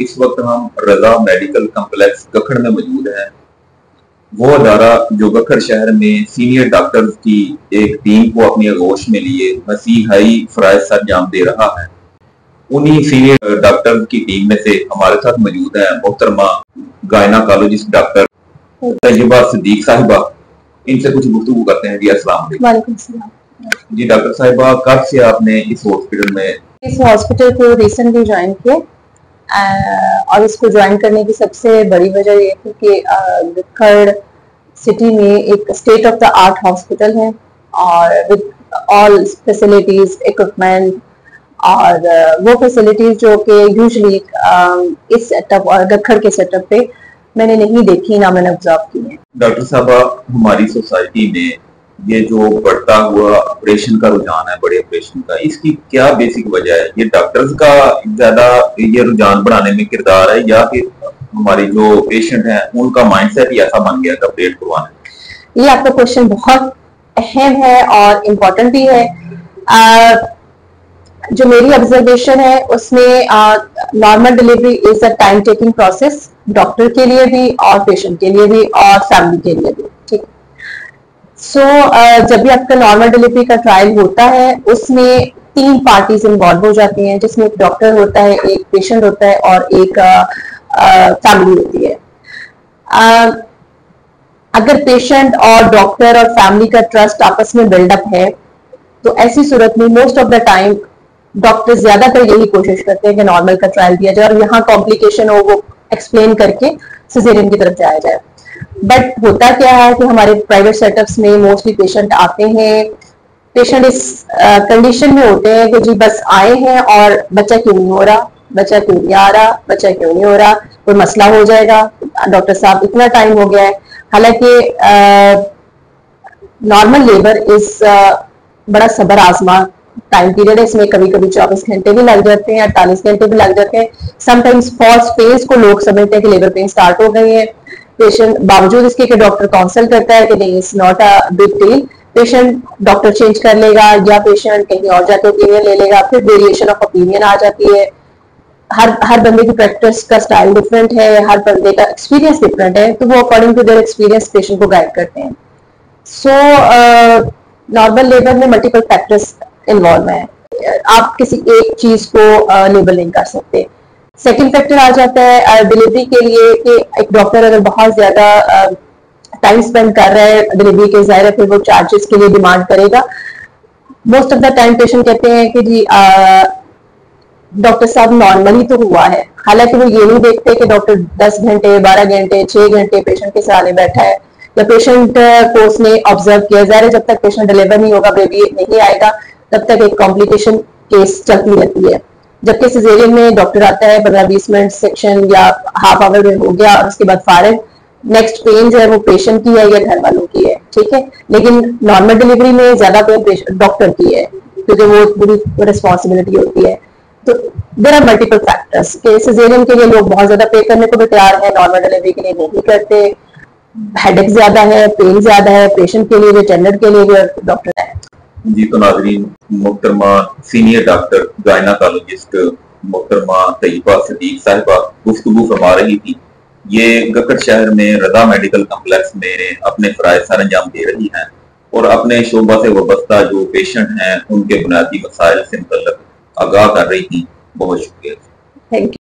इस वक्त हम रजा मेडिकल कम्प्लेक्स गखड़ में मौजूद हैं। वो अदारा जो गखड़ शहर में सीनियर डॉक्टर्स की एक टीम को अपनी आगोश में लिए मसीहाई फराइज सर अंजाम दे रहा है। उन्हीं सीनियर डॉक्टर्स की टीम में से हमारे साथ मौजूद है मोहतरमा गायनाकोलॉजिस्ट डॉक्टर तैयबा सिद्दीक साहिबा। इनसे कुछ गुफ्तगू करते हैं। जी अस्सलाम वालेकुम। जी डॉक्टर साहिबा, कब से आपने इस हॉस्पिटल में इस हॉस्पिटल को रिसेंटली ज्वाइन किया और इसको ज्वाइन करने की सबसे बड़ी वजह ये थी कि गखड़ सिटी में एक state of the art hospital है और विद ऑल फैसिलिटीज इक्विपमेंट और वो फैसिलिटीज जो कि यूजुअली इस सेटअप और गखड़ के सेटअप पे मैंने नहीं देखी, ना मैंने ऑब्जर्व की है। डॉक्टर साहबा, हमारी सोसाइटी में ये जो बढ़ता हुआ ऑपरेशन का रुझान है, बड़े ऑपरेशन का, इसकी क्या बेसिक वजह है? ये डॉक्टर्स का ज्यादा ये रुझान बढ़ाने में किरदार है या फिर हमारे जो पेशेंट हैं उनका माइंडसेट ही ऐसा बन गया था ऑपरेट करवाने? ये आपका क्वेश्चन बहुत अहम है और इम्पोर्टेंट भी है। जो मेरी ऑब्जर्वेशन है उसमें normal delivery is a time taking process, doctor के लिए भी और पेशेंट के लिए भी और फैमिली के लिए भी। ठीक। सो जब भी आपका नॉर्मल डिलीवरी का ट्रायल होता है उसमें 3 पार्टीज इन्वॉल्व हो जाती हैं, जिसमें एक डॉक्टर होता है, एक पेशेंट होता है और एक फैमिली होती है। अगर पेशेंट और डॉक्टर और फैमिली का ट्रस्ट आपस में बिल्डअप है तो ऐसी सूरत में most of the time doctor ज्यादातर यही कोशिश करते हैं कि नॉर्मल का ट्रायल दिया जाए और यहाँ कॉम्प्लिकेशन हो वो एक्सप्लेन करके सिजेरियन की तरफ जाया जाए। बट होता क्या है कि हमारे प्राइवेट सेटअप्स में मोस्टली पेशेंट आते हैं, पेशेंट इस कंडीशन में होते हैं कि जी बस आए हैं और बच्चा क्यों नहीं हो रहा, बच्चा क्यों नहीं आ रहा, बच्चा क्यों नहीं हो रहा, कोई मसला हो जाएगा, डॉक्टर साहब इतना टाइम हो गया है। हालांकि नॉर्मल लेबर इस बड़ा सब्र आजमा टाइम पीरियड है, इसमें कभी कभी 24 घंटे भी लग जाते हैं, 48 घंटे भी लग जाते हैं। समटाइम्स फॉल्स पेन्स को लोग समझते हैं कि लेबर पेन स्टार्ट हो गई है। पेशेंट बावजूद इसके कि डॉक्टर काउंसल करता है कि नहीं it's not a big deal, patient doctor change कर लेगा या पेशेंट कहीं और जाकर ओपिनियन ले लेगा, फिर वेरिएशन ऑफ ओपिनियन आ जाती है। हर बंदे की प्रैक्टिस का स्टाइल डिफरेंट है, हर बंदे का एक्सपीरियंस डिफरेंट है, तो वो according to their experience patient को गाइड करते हैं। सो नॉर्मल लेबर में मल्टीपल फैक्टर्स इन्वॉल्व है, आप किसी एक चीज को लेबल नहीं कर सकते। सेकंड फैक्टर आ जाता है डिलीवरी के लिए कि एक डॉक्टर अगर बहुत ज्यादा टाइम स्पेंड कर रहा है डिलीवरी के, जाहिर है फिर वो चार्जेस के लिए डिमांड करेगा। Most of the time patient कहते हैं कि जी डॉक्टर साहब नॉर्मली तो हुआ है, हालांकि वो ये नहीं देखते कि डॉक्टर 10 घंटे 12 घंटे 6 घंटे पेशेंट के सहारे बैठा है या पेशेंट को उसने ऑब्जर्व किया। जाहिर है जब तक पेशेंट डिलीवर नहीं होगा, बेबी नहीं आएगा, तब तक एक कॉम्प्लिकेशन केस चलती रहती है। जबकि सिजेरियन में डॉक्टर आता है 15-20 मिनट सेक्शन या हाफ आवर में हो गया और उसके बाद फारिग, नेक्स्ट पेन जो है वो पेशेंट की है या घर वालों की है। ठीक है, लेकिन नॉर्मल डिलीवरी में ज्यादा पेन डॉक्टर की है क्योंकि वो पूरी रिस्पॉन्सिबिलिटी होती है। तो देयर आर मल्टीपल फैक्टर्स कि सिजेरियन के लिए लोग बहुत ज्यादा पे करने को भी तैयार है, नॉर्मल डिलीवरी के लिए नहीं करते। हेडेक ज्यादा है, पेन ज्यादा है, पेशेंट के लिए भी, अटेंडेंट के लिए भी और डॉक्टर है। जी तो नाज़रीन, मोहतरमा सीनियर डॉक्टर गायनाकोलॉजिस्ट मोहतरमा तैयबा सिद्दीक साहिबा गुफ्तगू फरमा रही थी। ये गखड़ शहर में रजा मेडिकल कम्प्लेक्स में अपने फराइज सर अंजाम दे रही हैं और अपने शोबा से वाबस्ता जो पेशेंट हैं उनके बुनियादी मसाइल से मुतल्लिक आगाह कर रही थी। बहुत शुक्रिया। Thank you.